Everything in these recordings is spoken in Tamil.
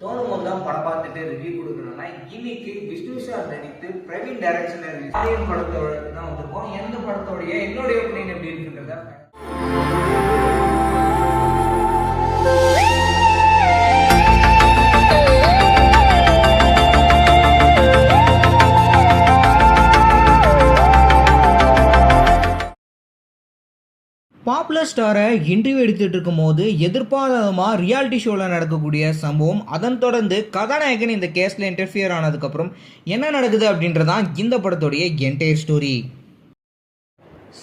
தோணும் போதுதான் படம் பார்த்துட்டு ரிவ்யூ கொடுக்கணும்னா இன்னைக்கு விஷ்ணு சார் நடித்து பிரவீன் டைரக்ஷன் படத்தோட தான் வந்திருக்கோம். எந்த படத்தோடைய என்னுடைய ஒப்பீனியன் எப்படி இருக்குன்றத பாப்புலர் ஸ்டாரை இன்டர்வியூ எடுத்துகிட்டு இருக்கும்போது எதிர்பாராதமாக ரியாலிட்டி ஷோவில் நடக்கக்கூடிய சம்பவம், அதன் தொடர்ந்து கதாநாயகன் இந்த கேஸில் இன்டர்ஃபியர் ஆனதுக்கப்புறம் என்ன நடக்குது அப்படின்றதான் இந்த படத்துடைய என்டையர் ஸ்டோரி.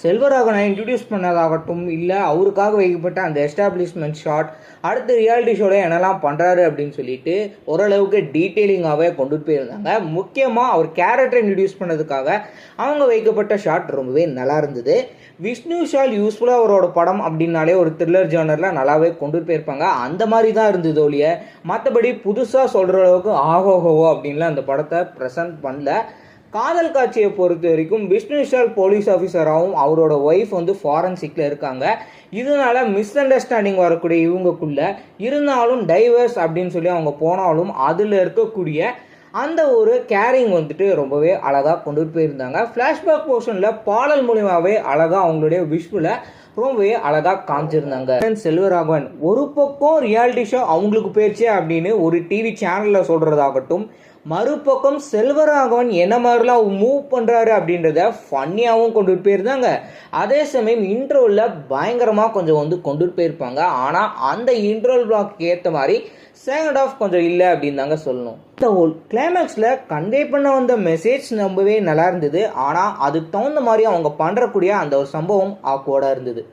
செல்வராகவனை இன்ட்ரடியூஸ் பண்ணதாகட்டும், இல்லை அவருக்காக வைக்கப்பட்ட அந்த எஸ்டாப்ளிஷ்மெண்ட் ஷாட், அடுத்து ரியாலிட்டி ஷோவில் என்னெல்லாம் பண்ணுறாரு அப்படின்னு சொல்லிட்டு ஓரளவுக்கு டீட்டெயிலிங்காகவே கொண்டு போயிருந்தாங்க. முக்கியமாக அவர் கேரக்டரை இன்ட்ரடியூஸ் பண்ணதுக்காக அவங்க வைக்கப்பட்ட ஷாட் ரொம்பவே நல்லா இருந்தது. விஷ்ணு விஷால் யூஸ்ஃபுல்லாக அவரோட படம் அப்படின்னாலே ஒரு த்ரில்லர் ஜானரில் நல்லாவே கொண்டு போயிருப்பாங்க. அந்த மாதிரி தான் இருந்தது ஒழிய மற்றபடி புதுசாக சொல்கிற அளவுக்கு ஆகோகோவோ அப்படின்லாம் அந்த படத்தை ப்ரெசென்ட் பண்ணல. காதல் காட்சியை பொறுத்த வரைக்கும் விஷ்ணு விஷால் போலீஸ் ஆஃபீஸராகவும் அவரோட ஒய்ஃப் ஃபாரன்சிக்கில் இருக்காங்க. இதனால மிஸ் அண்டர்ஸ்டாண்டிங் வரக்கூடிய இவங்கக்குள்ள இருந்தாலும் டைவர்ஸ் அப்படின்னு சொல்லி அவங்க போனாலும் அதில் இருக்கக்கூடிய அந்த ஒரு கேரிங் ரொம்பவே அழகாக கொண்டு போயிருந்தாங்க. ஃப்ளாஷ்பேக் போர்ஷனில் பாடல் மூலியமாகவே அழகாக அவங்களுடைய விஷுவலை ரொம்பவே அழகாக காமிச்சிருந்தாங்க. செல்வராகவன் ஒரு பக்கம் ரியாலிட்டி ஷோ அவங்களுக்கு போயிடுச்சு அப்படின்னு ஒரு டிவி சேனலில் சொல்கிறதாகட்டும், மறுபக்கம் செல்வராகவன் என்ன மாதிரிலாம் மூவ் பண்ணுறாரு அப்படின்றத ஃபன்னியாகவும் கொண்டு போயிருந்தாங்க. அதே சமயம் இன்ட்ரோவில் பயங்கரமாக கொஞ்சம் கொண்டு போயிருப்பாங்க. ஆனால் அந்த இன்ட்ரோல் பிளாக்கு ஏற்ற மாதிரி செகண்ட் ஆஃப் கொஞ்சம் இல்லை அப்படின்னு தாங்க சொல்லணும். இந்த ஹோல் கிளைமேக்ஸில் கன்வே பண்ண வந்த மெசேஜ் ரொம்பவே நல்லா இருந்தது. ஆனால் அதுக்கு தகுந்த மாதிரி அவங்க பண்ணுறக்கூடிய அந்த ஒரு சம்பவம் ஆக்வர்டாக இருந்தது.